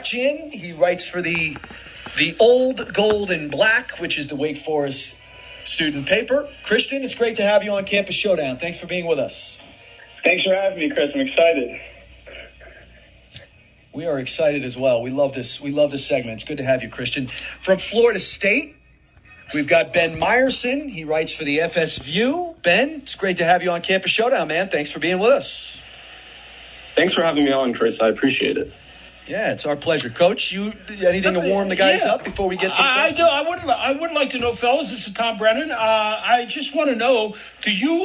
Ojakjian. He writes for the Old Gold and Black, which is the Wake Forest student paper. Christian, it's great to have you on Campus Showdown. Thanks for being with us. Thanks for having me, Chris. I'm excited. We are excited as well. We love this. We love this segment. It's good to have you, Christian. From Florida State, we've got Ben Meyerson. He writes for the FSView. Ben, it's great to have you on Campus Showdown, man. Thanks for being with us. Thanks for having me on, Chris. I appreciate it. Yeah, it's our pleasure. Coach, anything to warm the guys up before we get to the questions? I would like to know, fellas, this is Tom Brennan. I just want to know, do you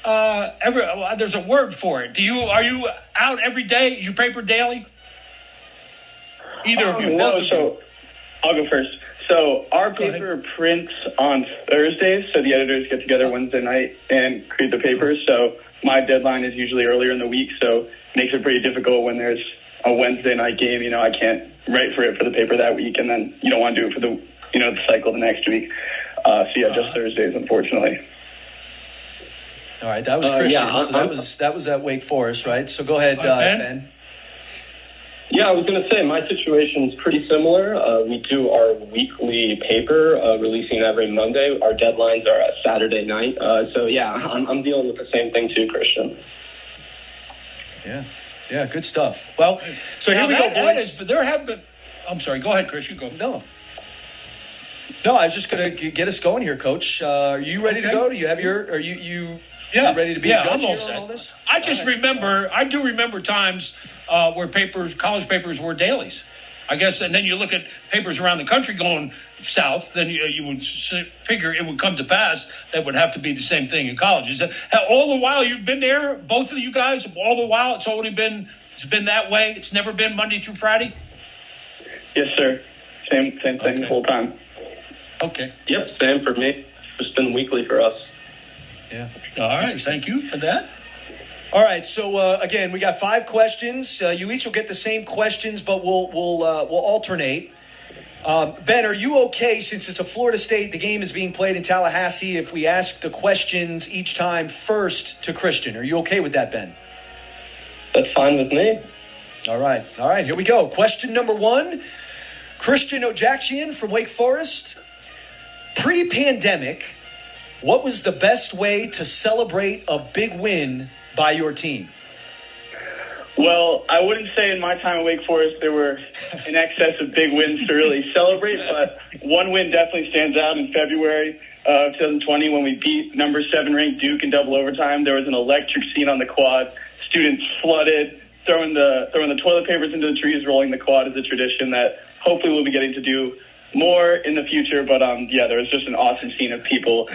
there's a word for it. Are you out every day? Is your paper daily? Either of you. No, so I'll go first. So our paper prints on Thursdays, so the editors get together Wednesday night and create the papers. So my deadline is usually earlier in the week, so it makes it pretty difficult when there's a Wednesday night game. I can't write for it for the paper that week, and then you don't want to do it for the the cycle the next week. Just Thursdays, unfortunately. All right, that was Christian. So that was at Wake Forest, right? So go ahead, Ben. Yeah, I was going to say my situation is pretty similar. We do our weekly paper, releasing every Monday. Our deadlines are at Saturday night. I'm dealing with the same thing too, Christian. Yeah, good stuff. Well, so here we go, boys. There have been. I'm sorry. Go ahead, Chris. You go. No, I was just going to get us going here, Coach. Are you ready to go? Do you have your? Are you ready to be a judge here on all this? I do remember times where college papers were dailies. I guess, and then you look at papers around the country going south, then you would figure it would come to pass that would have to be the same thing in college. Is that all the while you've been there, both of you guys, all the while it's been that way? It's never been Monday through Friday? Yes, sir. Same thing the whole time. Okay. Yep, same for me. It's been weekly for us. Yeah. All right. Thank you for that. All right, so again, we got 5 questions. You each will get the same questions, but we'll alternate. Ben, are you okay, since it's a Florida State, the game is being played in Tallahassee, if we ask the questions each time first to Christian? Are you okay with that, Ben? That's fine with me. All right, here we go. Question number 1, Christian Ojakjian from Wake Forest. Pre-pandemic, what was the best way to celebrate a big win by your team? Well, I wouldn't say in my time at Wake Forest there were in excess of big wins to really celebrate, but one win definitely stands out in February of 2020 when we beat number 7 ranked Duke in double overtime. There was an electric scene on the quad. Students flooded, throwing the toilet papers into the trees, rolling the quad is a tradition that hopefully we'll be getting to do more in the future. But there was just an awesome scene of people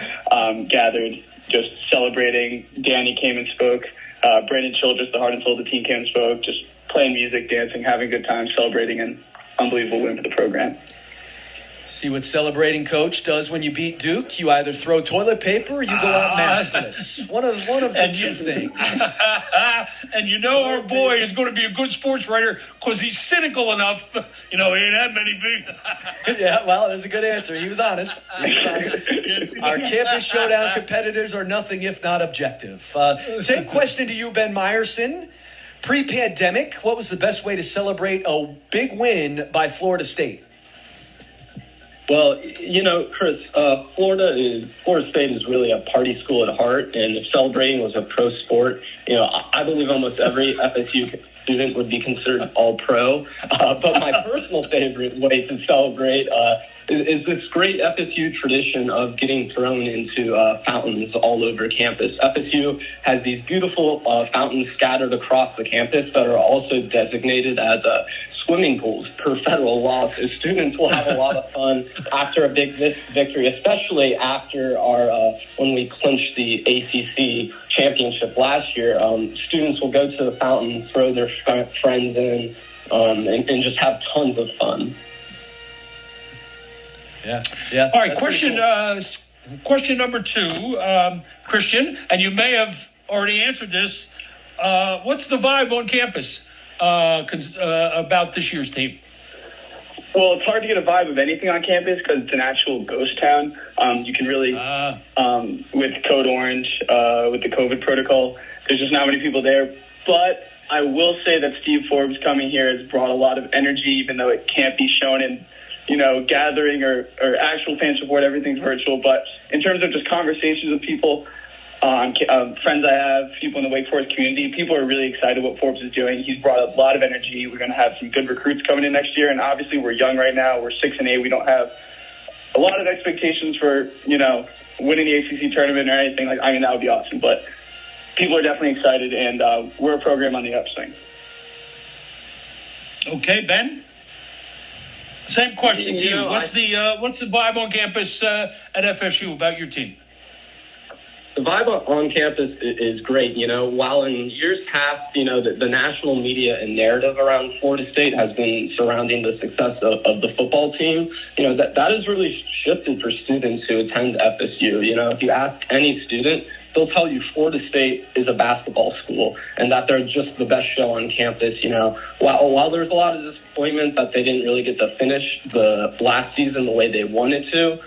gathered, just celebrating. Danny came and spoke. Brandon Childress, the heart and soul of the team, came and spoke, just playing music, dancing, having a good time, celebrating an unbelievable win for the program. See what celebrating, Coach, does when you beat Duke? You either throw toilet paper or you go out maskless. One of the two things. And our boy is going to be a good sports writer because he's cynical enough. He ain't had many big. Yeah, well, that's a good answer. He was honest. Our Campus Showdown competitors are nothing if not objective. Same question to you, Ben Meyerson. Pre-pandemic, what was the best way to celebrate a big win by Florida State? Well, Chris, Florida State is really a party school at heart, and if celebrating was a pro sport, I believe almost every FSU student would be considered all pro. But my personal favorite way to celebrate is this great FSU tradition of getting thrown into fountains all over campus. FSU has these beautiful fountains scattered across the campus that are also designated as swimming pools per federal law. So students will have a lot of fun after a big victory, especially after when we clinched the ACC championship last year. Students will go to the fountain, throw their friends in, and just have tons of fun. Yeah. All right, question number 2, Christian, and you may have already answered this. What's the vibe on campus about this year's team? Well, it's hard to get a vibe of anything on campus because it's an actual ghost town. You can really, with Code Orange, with the COVID protocol, there's just not many people there. But I will say that Steve Forbes coming here has brought a lot of energy, even though it can't be shown in, gathering or actual fan support. Everything's virtual. But in terms of just conversations with people, friends I have, people in the Wake Forest community, people are really excited what Forbes is doing. He's brought a lot of energy. We're going to have some good recruits coming in next year. And obviously we're young right now. We're 6-8. We don't have a lot of expectations for, winning the ACC tournament or anything. That would be awesome. But people are definitely excited, and we're a program on the upswing. Okay, Ben? Same question to you. What's the vibe on campus at FSU about your team? The vibe on campus is great. While in years past, the national media and narrative around Florida State has been surrounding the success of the football team, that has really shifted for students who attend FSU. If you ask any student, they'll tell you Florida State is a basketball school and that they're just the best show on campus. While there's a lot of disappointment that they didn't really get to finish the last season the way they wanted to,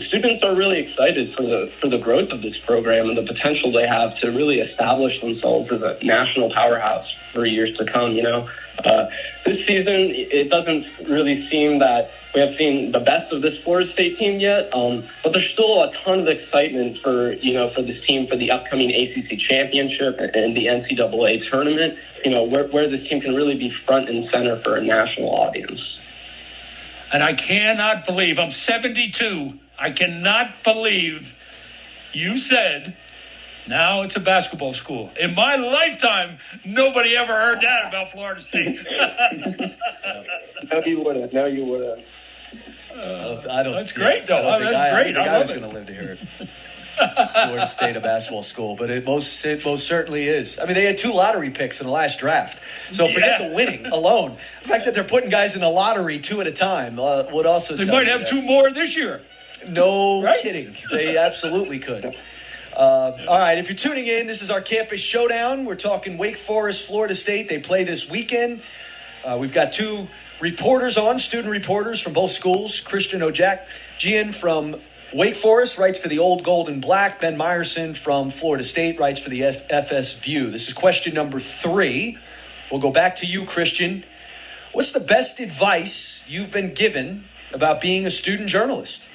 students are really excited for the growth of this program and the potential they have to really establish themselves as a national powerhouse for years to come. This season, it doesn't really seem that we have seen the best of this Florida State team yet, but there's still a ton of excitement for this team for the upcoming ACC championship and the NCAA tournament, where this team can really be front and center for a national audience. And I cannot believe, I'm 72, I cannot believe you said now it's a basketball school. In my lifetime, nobody ever heard that about Florida State. No, you wouldn't. That's great, though. That's great. I was going to live to hear it. Florida State, a basketball school, but it most certainly is. I mean, they had 2 lottery picks in the last draft. So forget the winning alone. The fact that they're putting guys in the lottery 2 at a time would also they tell might you have that. 2 more this year. No right? kidding. They absolutely could. All right, if you're tuning in, this is our campus showdown. We're talking Wake Forest, Florida State. They play this weekend. We've got 2 reporters on, student reporters from both schools. Christian Ojakian from Wake Forest writes for the Old Gold and Black. Ben Meyerson from Florida State writes for the FSView. This is question number 3. We'll go back to you, Christian. What's the best advice you've been given about being a student journalist?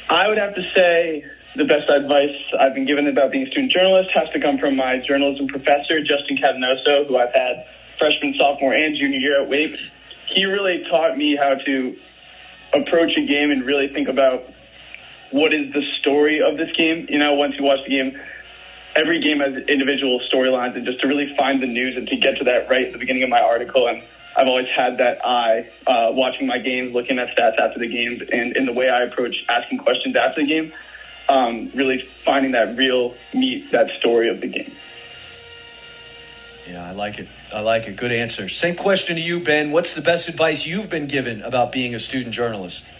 I would have to say the best advice I've been given about being a student journalist has to come from my journalism professor, Justin Catanoso, who I've had freshman, sophomore, and junior year at Wake. He really taught me how to approach a game and really think about what is the story of this game. Once you watch the game, every game has individual storylines, and just to really find the news and to get to that right at the beginning of my article. And I've always had that eye watching my games, looking at stats after the games, and in the way I approach asking questions after the game, really finding that real meat, that story of the game. Yeah, I like it. Good answer. Same question to you, Ben. What's the best advice you've been given about being a student journalist?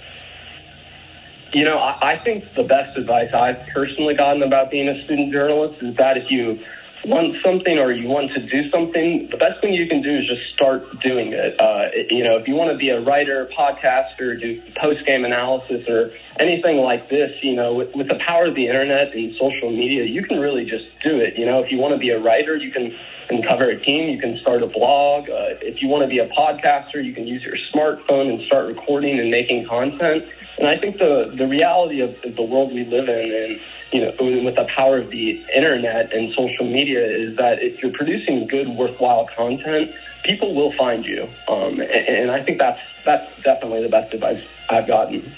I think the best advice I've personally gotten about being a student journalist is that if you want something or you want to do something, the best thing you can do is just start doing it. If you want to be a writer, podcaster, do post-game analysis or anything like this, with the power of the internet and social media, you can really just do it. If you want to be a writer, you can cover a team, you can start a blog. If you want to be a podcaster, you can use your smartphone and start recording and making content. And I think the reality of the world we live in, and with the power of the internet and social media, is that if you're producing good, worthwhile content, people will find you. And I think that's definitely the best advice I've gotten.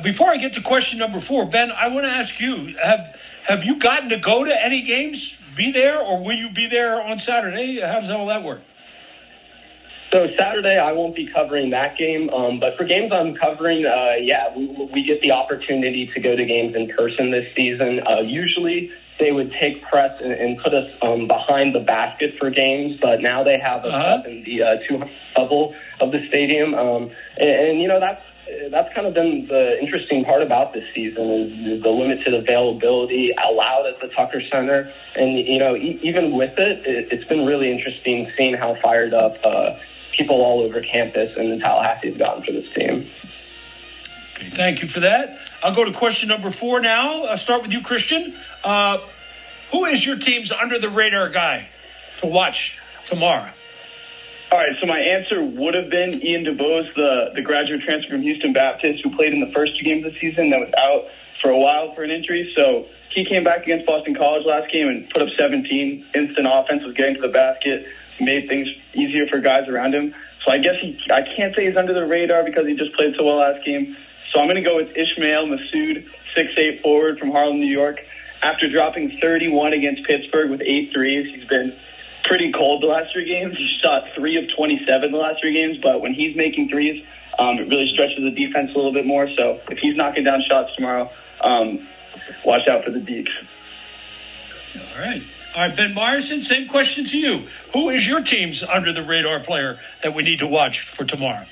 Before I get to question number 4, Ben, I want to ask you: Have you gotten to go to any games? Be there, or will you be there on Saturday? How does all that work? So Saturday, I won't be covering that game, but for games I'm covering, we get the opportunity to go to games in person this season. Usually they would take press and put us behind the basket for games, but now they have us up in the 200 level of the stadium. That's kind of been the interesting part about this season is the limited availability allowed at the Tucker Center. And, even with it, it's been really interesting seeing how fired up people all over campus and in Tallahassee have gotten for this team. Okay, thank you for that. I'll go to question number 4 now. I'll start with you, Christian. who is your team's under-the-radar guy to watch tomorrow? All right, so my answer would have been Ian DeBose, the graduate transfer from Houston Baptist, who played in the first 2 games of the season, that was out for a while for an injury. So he came back against Boston College last game and put up 17. Instant offense, was getting to the basket, made things easier for guys around him. So I guess I can't say he's under the radar because he just played so well last game. So I'm going to go with Ishmael Massoud, 6'8" forward from Harlem, New York. After dropping 31 against Pittsburgh with 8 threes, he's been pretty cold the last 3 games. He shot 3 of 27 the last 3 games, but when he's making threes, it really stretches the defense a little bit more. So if he's knocking down shots tomorrow, watch out for the Deeks. All right. All right, Ben Meyerson, same question to you. Who is your team's under-the-radar player that we need to watch for tomorrow?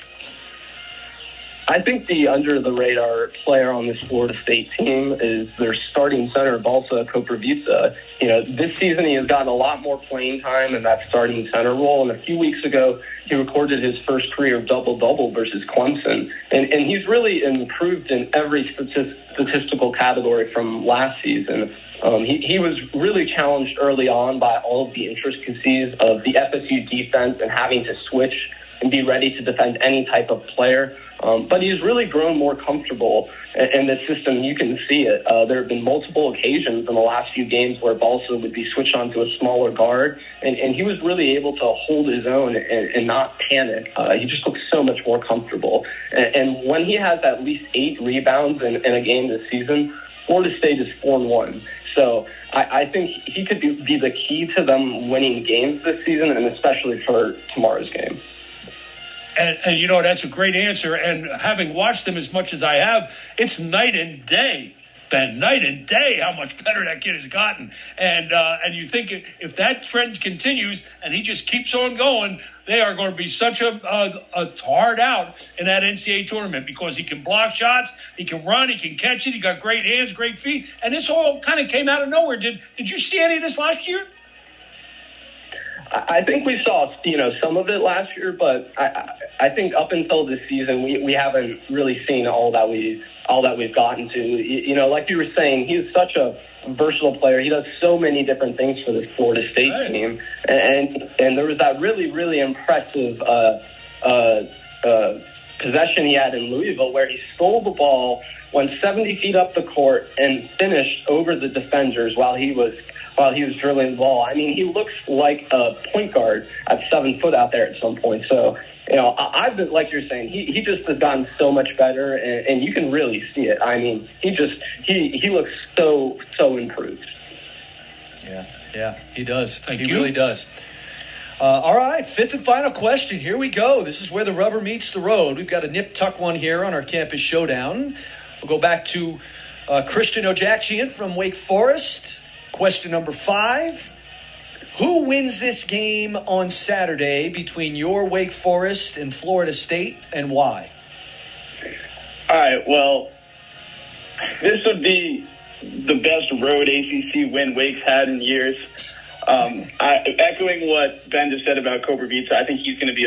I think the under-the-radar player on this Florida State team is their starting center, Balsa Koprivica. This season he has gotten a lot more playing time in that starting center role, and a few weeks ago he recorded his first career double-double versus Clemson. And he's really improved in every statistical category from last season. He was really challenged early on by all of the intricacies of the FSU defense and having to switch and be ready to defend any type of player. But he's really grown more comfortable in this system. You can see it. There have been multiple occasions in the last few games where Balsa would be switched on to a smaller guard, and he was really able to hold his own and not panic. He just looks so much more comfortable. And when he has at least 8 rebounds in a game this season, Florida State is 4-1. So I think he could be the key to them winning games this season, and especially for tomorrow's game. And that's a great answer. And having watched them as much as I have, it's night and day, Ben, night and day how much better that kid has gotten. And you think if that trend continues and he just keeps on going, they are going to be such a hard out in that NCAA tournament because he can block shots, he can run, he can catch it, he got great hands, great feet. And this all kind of came out of nowhere. Did you see any of this last year? I think we saw, some of it last year, but I think up until this season, we haven't really seen all that we've gotten to. Like you were saying, he's such a versatile player. He does so many different things for this Florida State team, and there was that really, really impressive possession he had in Louisville where he stole the ball, went 70 feet up the court, and finished over the defenders while he was drilling the ball. I mean, he looks like a point guard at 7 foot out there at some point. So, I've been, like you're saying, he just has gotten so much better, and you can really see it. I mean, he looks so improved. Yeah, he does. Thank you. You. Really does. All right, 5th and final question. Here we go. This is where the rubber meets the road. We've got a nip-tuck one here on our campus showdown. We'll go back to Christian Ojaksian from Wake Forest. Question number 5. Who wins this game on Saturday between your Wake Forest and Florida State, and why? All right, well, this would be the best road ACC win Wake's had in years. Echoing what Ben just said about Koprivica, I think he's going to be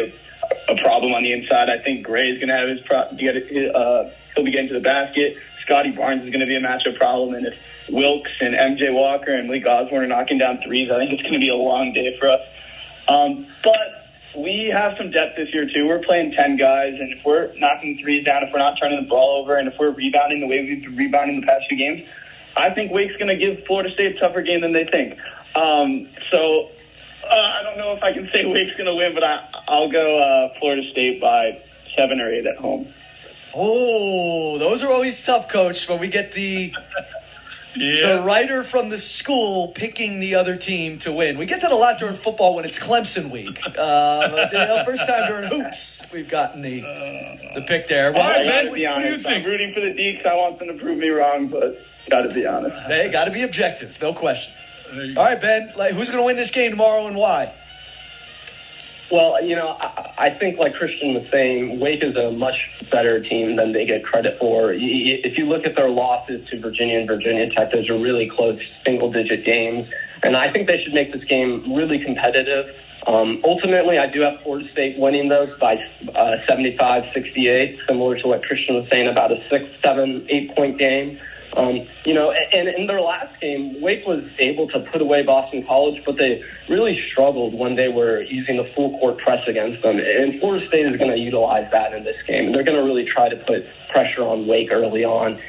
a problem on the inside. I think Gray is going to have he'll be getting to the basket. Scotty Barnes is going to be a matchup problem, and if Wilkes and MJ Walker and Malik Osborne are knocking down threes, I think it's going to be a long day for us. But we have some depth this year too. We're playing 10 guys, and if we're knocking threes down, if we're not turning the ball over, and if we're rebounding the way we've been rebounding the past few games, I think Wake's going to give Florida State a tougher game than they think. I don't know if I can say Wake's going to win, but I'll go Florida State by 7 or 8 at home. Oh, those are always tough, Coach, when we get the writer from the school picking the other team to win. We get that a lot during football when it's Clemson week. First time during hoops, we've gotten the pick there. Well, I got to be honest. I'm rooting for the Deeks. I want them to prove me wrong, but got to be honest. They got to be objective, no question. All right, Ben, who's going to win this game tomorrow and why? Well, I think like Christian was saying, Wake is a much better team than they get credit for. If you look at their losses to Virginia and Virginia Tech, those are really close single-digit games. And I think they should make this game really competitive. Ultimately, I do have Florida State winning those by 75-68, similar to what Christian was saying about a 6, 7, 8-point game. And in their last game, Wake was able to put away Boston College, but they really struggled when they were using the full court press against them. And Florida State is going to utilize that in this game. They're going to really try to put pressure on Wake early on.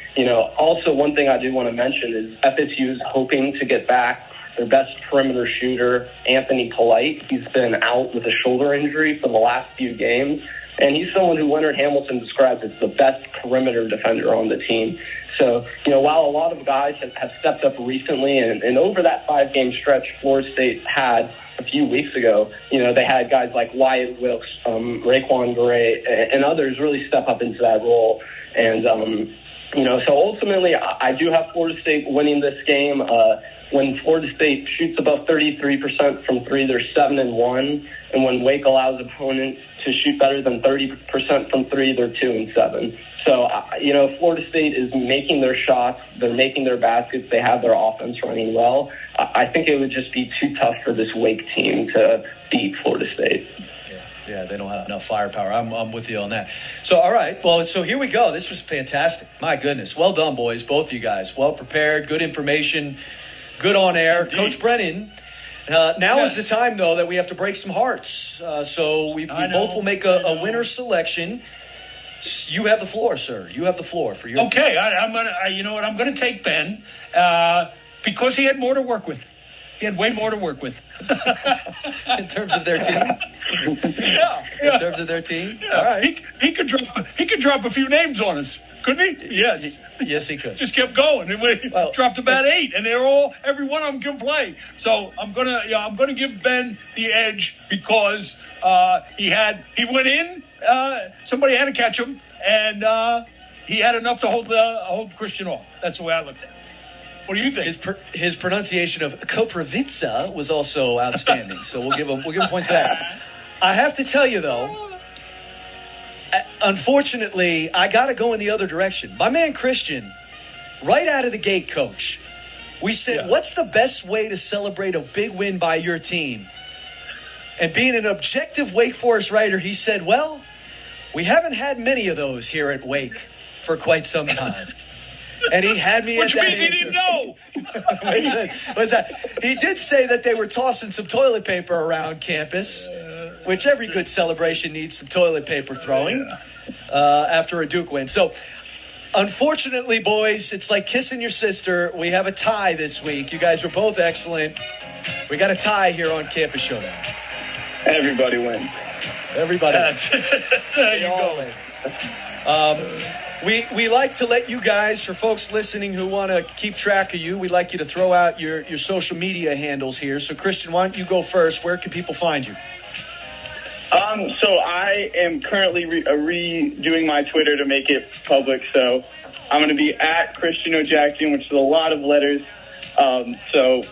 Also one thing I do want to mention is FSU is hoping to get back their best perimeter shooter, Anthony Polite. He's been out with a shoulder injury for the last few games, and he's someone who Leonard Hamilton describes as the best perimeter defender on the team. So, while a lot of guys have stepped up recently, and over that 5-game stretch Florida State had a few weeks ago, they had guys like Wyatt Wilkes, Raekwon Gray, and others really step up into that role. And, so ultimately I do have Florida State winning this game. When Florida State shoots above 33% from three, they're 7-1. And when Wake allows opponents to shoot better than 30% from three, they're 2-7. So, Florida State is making their shots. They're making their baskets. They have their offense running well. I think it would just be too tough for this Wake team to beat Florida State. Yeah, they don't have enough firepower. I'm with you on that. So, all right. Well, so here we go. This was fantastic. My goodness. Well done, boys. Both of you guys. Well prepared. Good information. Good on air. Indeed. Coach Brennan, now is the time, though, that we have to break some hearts. So we both will make a winner selection. You have the floor, sir. You have the floor for your. Okay, I'm gonna take Ben because he had more to work with. He had way more to work with. In terms of their team. Yeah. In terms of their team. Yeah. All right. He could drop a few names on us, couldn't he? Yes. Yes, he could. Just kept going, and we dropped about 8, and every one of them can play. So I'm gonna give Ben the edge because he went in. Somebody had to catch him, and he had enough to hold Christian off. That's the way I looked at it. What do you think? His pronunciation of Koprivica was also outstanding, so we'll give him points for that. I have to tell you though, unfortunately, I got to go in the other direction. My man Christian, right out of the gate, Coach, we said, what's the best way to celebrate a big win by your team? And being an objective Wake Forest writer, he said, well, we haven't had many of those here at Wake for quite some time. And he had me Which at that means he didn't know. What's that? He did say that they were tossing some toilet paper around campus, which every good celebration needs some toilet paper throwing after a Duke win. So, unfortunately, boys, it's like kissing your sister. We have a tie this week. You guys were both excellent. We got a tie here on Campus Showdown. Everybody wins. Everybody. There you go. We like to let you guys, for folks listening who want to keep track of you, we'd like you to throw out your social media handles here. So, Christian, why don't you go first? Where can people find you? So I am currently redoing my Twitter to make it public. So I'm going to be at Christian O'Jackson, which is a lot of letters. So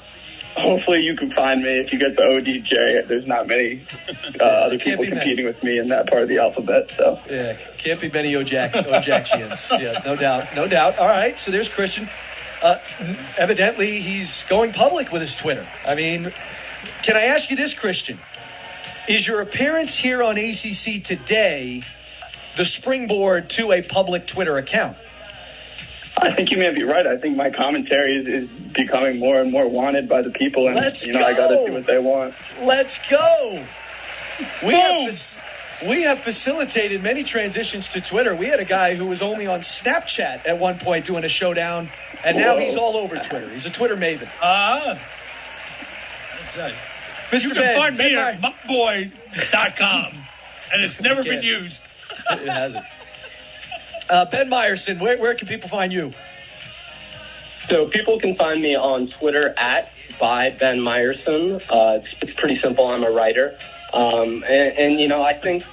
hopefully you can find me if you get the ODJ. There's not many other people competing with me in that part of the alphabet. So yeah, can't be many Ojaxians. Yeah, no doubt. All right, so there's Christian. Evidently, he's going public with his Twitter. I mean, can I ask you this, Christian? Is your appearance here on ACC Today the springboard to a public Twitter account? I think you may be right. I think my commentary is becoming more and more wanted by the people, and Let's go. I got to do what they want. Let's go. We have facilitated many transitions to Twitter. We had a guy who was only on Snapchat at one point doing a showdown, and now he's all over Twitter. He's a Twitter maven. That's right. Mr. You Ben, can find me at myboy.com, and it's never been used. It hasn't. Ben Meyerson, where can people find you? So people can find me on Twitter at by Ben Meyerson. It's pretty simple. I'm a writer. And I think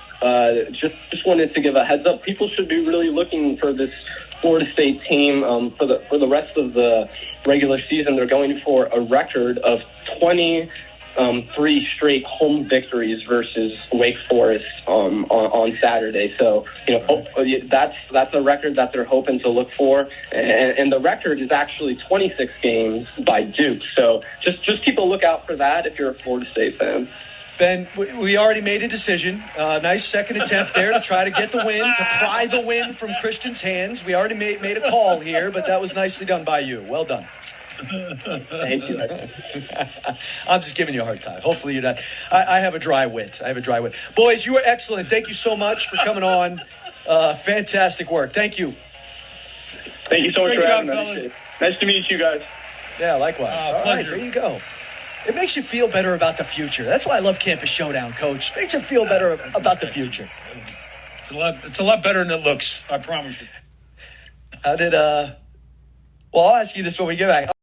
just wanted to give a heads up. People should be really looking for this Florida State team for the rest of the regular season. They're going for a record of 23 straight home victories versus Wake Forest on Saturday. So, that's a record that they're hoping to look for. And the record is actually 26 games by Duke. So just keep a lookout for that if you're a Florida State fan. Ben, we already made a decision. Nice second attempt there to try to get the win, to pry the win from Christian's hands. We already made a call here, but that was nicely done by you. Well done. Thank you. I'm just giving you a hard time. Hopefully you're not. I have a dry wit. Boys, you were excellent. Thank you so much for coming on. Fantastic work. Thank you. Thank you so much Great for job, having me. fellas. Nice to meet you guys. Yeah, likewise. All right, pleasure. there you go. It makes you feel better about the future. That's why I love Campus Showdown, Coach. Makes you feel better about the future. It's a lot better than it looks. I promise you. How did Well, I'll ask you this when we get back.